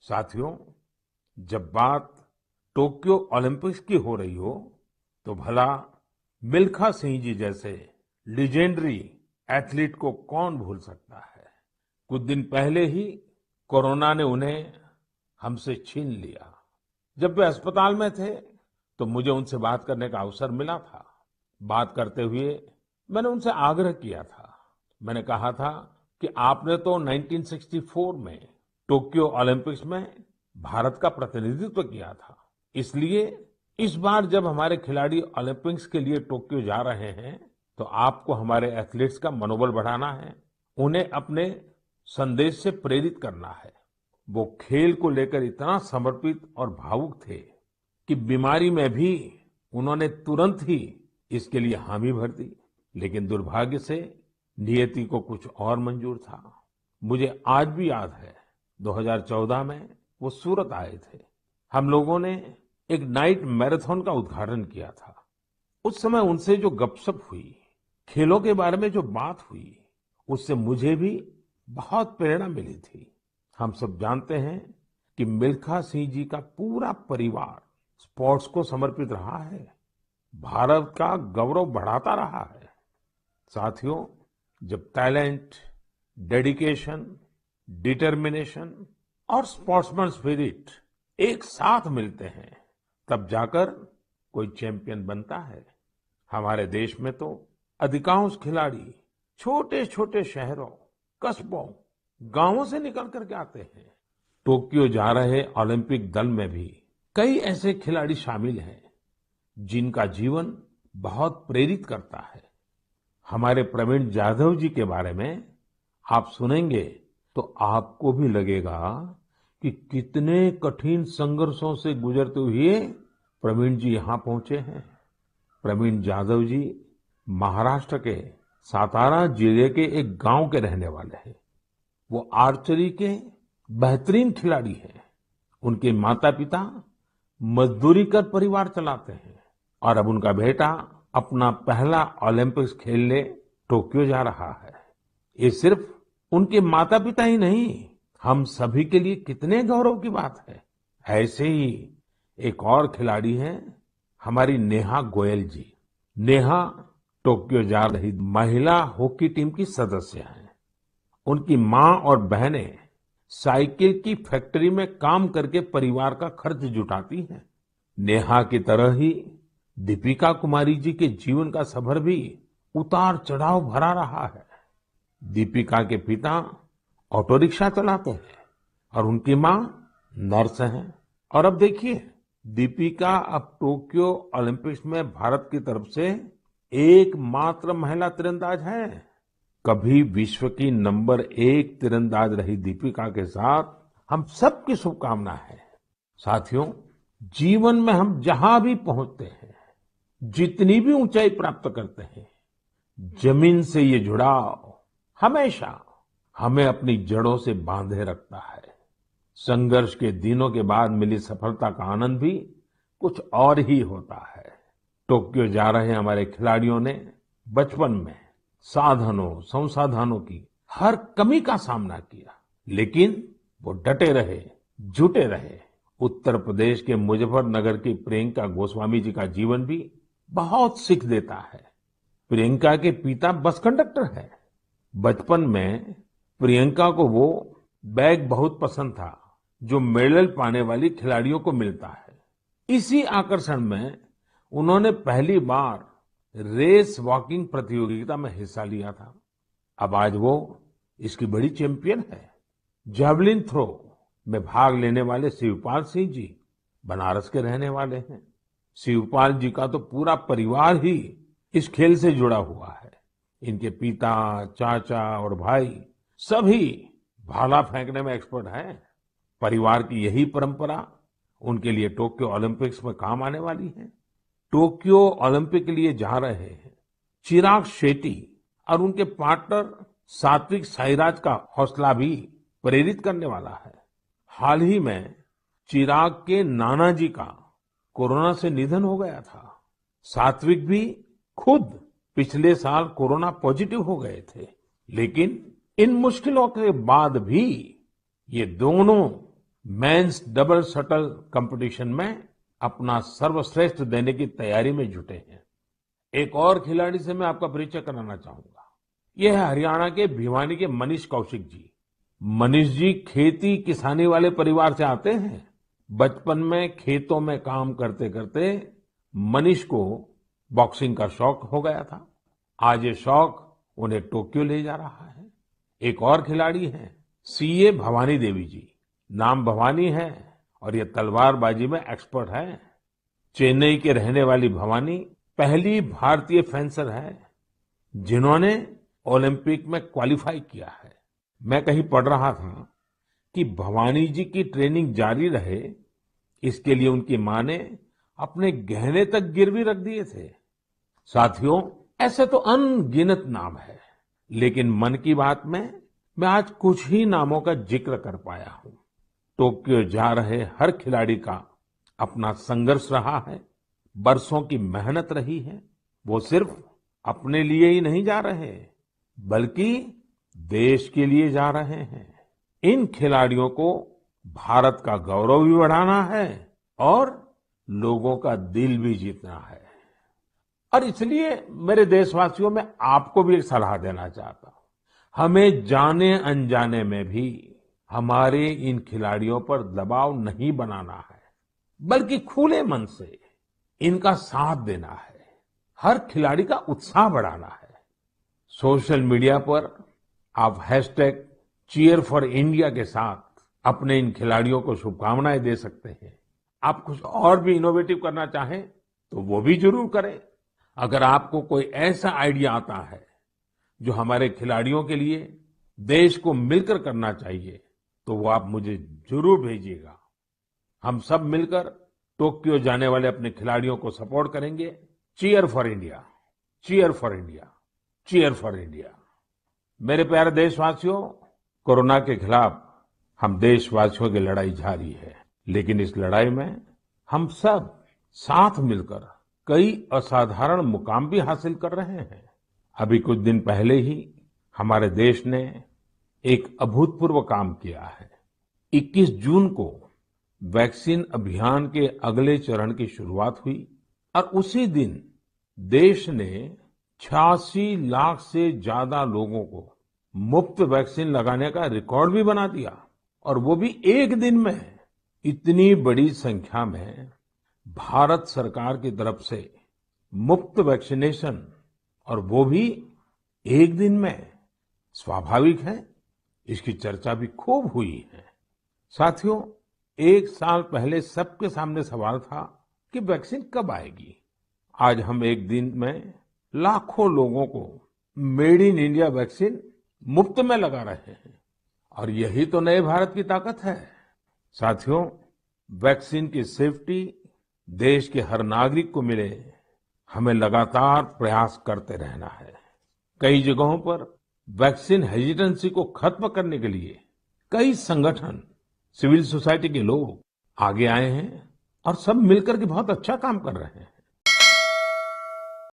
साथियों, जब बात टोक्यो ओलंपिक्स की हो रही हो तो भला मिल्खा सिंह जी जैसे लेजेंडरी एथलीट को कौन भूल सकता है। कुछ दिन पहले ही कोरोना ने उन्हें हमसे छीन लिया। जब वे अस्पताल में थे तो मुझे उनसे बात करने का अवसर मिला था। बात करते हुए मैंने उनसे आग्रह किया था। मैंने कहा था कि आपने तो 1964 में टोक्यो ओलंपिक्स में भारत का प्रतिनिधित्व किया था, इसलिए इस बार जब हमारे खिलाड़ी ओलंपिक्स के लिए टोक्यो जा रहे हैं तो आपको हमारे एथलीट्स का मनोबल बढ़ाना है, उन्हें अपने संदेश से प्रेरित करना है। वो खेल को लेकर इतना समर्पित और भावुक थे कि बीमारी में भी उन्होंने तुरंत ही इसके लिए हामी भर दी। लेकिन दुर्भाग्य से नियति को कुछ और मंजूर था। मुझे आज भी याद है 2014 में वो सूरत आए थे। हम लोगों ने एक नाइट मैराथन का उद्घाटन किया था। उस समय उनसे जो गपशप हुई, खेलों के बारे में जो बात हुई, उससे मुझे भी बहुत प्रेरणा मिली थी। हम सब जानते हैं कि मिल्खा सिंह जी का पूरा परिवार स्पोर्ट्स को समर्पित रहा है, भारत का गौरव बढ़ाता रहा है। साथियों, जब टैलेंट, डेडिकेशन, डिटर्मिनेशन और स्पोर्ट्समैन स्पिरिट एक साथ मिलते हैं तब जाकर कोई चैंपियन बनता है। हमारे देश में तो अधिकांश खिलाड़ी छोटे छोटे शहरों, कस्बों, गांवों से निकल करके आते हैं। टोक्यो जा रहे ओलंपिक दल में भी कई ऐसे खिलाड़ी शामिल हैं जिनका जीवन बहुत प्रेरित करता है। हमारे प्रवीण जाधव जी के बारे में आप सुनेंगे तो आपको भी लगेगा कि कितने कठिन संघर्षों से गुजरते हुए प्रवीण जी यहाँ पहुंचे हैं। प्रवीण जाधव जी महाराष्ट्र के सातारा जिले के एक गांव के रहने वाले हैं। वो आर्चरी के बेहतरीन खिलाड़ी हैं। उनके माता पिता मजदूरी कर परिवार चलाते हैं और अब उनका बेटा अपना पहला ओलंपिक्स खेलने टोक्यो जा रहा है। ये सिर्फ उनके माता पिता ही नहीं, हम सभी के लिए कितने गौरव की बात है। ऐसे ही एक और खिलाड़ी हैं हमारी नेहा गोयल जी। नेहा टोक्यो जा रही महिला हॉकी टीम की सदस्य हैं। उनकी माँ और बहनें साइकिल की फैक्ट्री में काम करके परिवार का खर्च जुटाती हैं। नेहा की तरह ही दीपिका कुमारी जी के जीवन का सफर भी उतार चढ़ाव भरा रहा है। दीपिका के पिता ऑटो रिक्शा चलाते हैं और उनकी माँ नर्स हैं। और अब देखिए, दीपिका अब टोक्यो ओलंपिक्स में भारत की तरफ से एकमात्र महिला तीरंदाज हैं। कभी विश्व की नंबर 1 तीरंदाज रही दीपिका के साथ हम सबकी शुभकामना है। साथियों, जीवन में हम जहां भी पहुंचते हैं, जितनी भी ऊंचाई प्राप्त करते हैं, जमीन से ये जुड़ाव हमेशा हमें अपनी जड़ों से बांधे रखता है। संघर्ष के दिनों के बाद मिली सफलता का आनंद भी कुछ और ही होता है। टोक्यो जा रहे हमारे खिलाड़ियों ने बचपन में साधनों, संसाधनों की हर कमी का सामना किया, लेकिन वो डटे रहे, जुटे रहे। उत्तर प्रदेश के मुजफ्फरनगर की प्रियंका गोस्वामी जी का जीवन भी बहुत सीख देता है। प्रियंका के पिता बस कंडक्टर है। बचपन में प्रियंका को वो बैग बहुत पसंद था जो मेडल पाने वाली खिलाड़ियों को मिलता है। इसी आकर्षण में उन्होंने पहली बार रेस वॉकिंग प्रतियोगिता में हिस्सा लिया था। अब आज वो इसकी बड़ी चैंपियन है। जैवलिन थ्रो में भाग लेने वाले शिवपाल सिंह जी बनारस के रहने वाले हैं। शिवपाल जी का तो पूरा परिवार ही इस खेल से जुड़ा हुआ है। इनके पिता, चाचा और भाई सभी भाला फेंकने में एक्सपर्ट हैं। परिवार की यही परंपरा उनके लिए टोक्यो ओलंपिक्स में काम आने वाली है। टोक्यो ओलंपिक के लिए जा रहे हैं चिराग शेट्टी और उनके पार्टनर सात्विक साईराज का हौसला भी प्रेरित करने वाला है। हाल ही में चिराग के नाना जी का कोरोना से निधन हो गया था। सात्विक भी खुद पिछले साल कोरोना पॉजिटिव हो गए थे, लेकिन इन मुश्किलों के बाद भी ये दोनों मेंस डबल शटल कंपटीशन में अपना सर्वश्रेष्ठ देने की तैयारी में जुटे हैं। एक और खिलाड़ी से मैं आपका परिचय कराना चाहूंगा। ये है हरियाणा के भिवानी के मनीष कौशिक जी। मनीष जी खेती किसानी वाले परिवार से आते हैं। बचपन में खेतों में काम करते करते मनीष को बॉक्सिंग का शौक हो गया था। आज ये शौक उन्हें टोक्यो ले जा रहा है। एक और खिलाड़ी हैं सीए भवानी देवी जी। नाम भवानी है और ये तलवारबाजी में एक्सपर्ट है। चेन्नई के रहने वाली भवानी पहली भारतीय फेंसर है जिन्होंने ओलंपिक में क्वालिफाई किया है। मैं कहीं पढ़ रहा था कि भवानी जी की ट्रेनिंग जारी रहे, इसके लिए उनकी मां ने अपने गहने तक गिरवी रख दिए थे। साथियों, ऐसे तो अनगिनत नाम है, लेकिन मन की बात में मैं आज कुछ ही नामों का जिक्र कर पाया हूं। टोक्यो जा रहे हर खिलाड़ी का अपना संघर्ष रहा है, बरसों की मेहनत रही है। वो सिर्फ अपने लिए ही नहीं जा रहे, बल्कि देश के लिए जा रहे हैं। इन खिलाड़ियों को भारत का गौरव भी बढ़ाना है और लोगों का दिल भी जीतना है। और इसलिए मेरे देशवासियों, मैं आपको भी एक सलाह देना चाहता हूं। हमें जाने अनजाने में भी हमारे इन खिलाड़ियों पर दबाव नहीं बनाना है, बल्कि खुले मन से इनका साथ देना है। हर खिलाड़ी का उत्साह बढ़ाना है। सोशल मीडिया पर आप हैशटैग चीयर फॉर इंडिया के साथ अपने इन खिलाड़ियों को शुभकामनाएं दे सकते हैं। आप कुछ और भी इनोवेटिव करना चाहें तो वो भी जरूर करें। अगर आपको कोई ऐसा आइडिया आता है जो हमारे खिलाड़ियों के लिए देश को मिलकर करना चाहिए, तो वो आप मुझे जरूर भेजिएगा। हम सब मिलकर टोक्यो जाने वाले अपने खिलाड़ियों को सपोर्ट करेंगे। Cheer for India, cheer for India, cheer for India. मेरे प्यारे देशवासियों, कोरोना के खिलाफ हम देशवासियों की लड़ाई जारी है, लेकिन इस लड़ाई में हम सब साथ मिलकर कई असाधारण मुकाम भी हासिल कर रहे हैं। अभी कुछ दिन पहले ही हमारे देश ने एक अभूतपूर्व काम किया है। 21 जून को वैक्सीन अभियान के अगले चरण की शुरुआत हुई और उसी दिन देश ने 86 लाख से ज्यादा लोगों को मुफ्त वैक्सीन लगाने का रिकॉर्ड भी बना दिया। और वो भी एक दिन में। इतनी बड़ी संख्या में भारत सरकार की तरफ से मुफ्त वैक्सीनेशन, और वो भी एक दिन में, स्वाभाविक है इसकी चर्चा भी खूब हुई है। साथियों, एक साल पहले सबके सामने सवाल था कि वैक्सीन कब आएगी। आज हम एक दिन में लाखों लोगों को मेड इन इंडिया वैक्सीन मुफ्त में लगा रहे हैं, और यही तो नए भारत की ताकत है। साथियों, वैक्सीन की सेफ्टी देश के हर नागरिक को मिले, हमें लगातार प्रयास करते रहना है। कई जगहों पर वैक्सीन हेजिटेंसी को खत्म करने के लिए कई संगठन, सिविल सोसाइटी के लोग आगे आए हैं और सब मिलकर के बहुत अच्छा काम कर रहे हैं।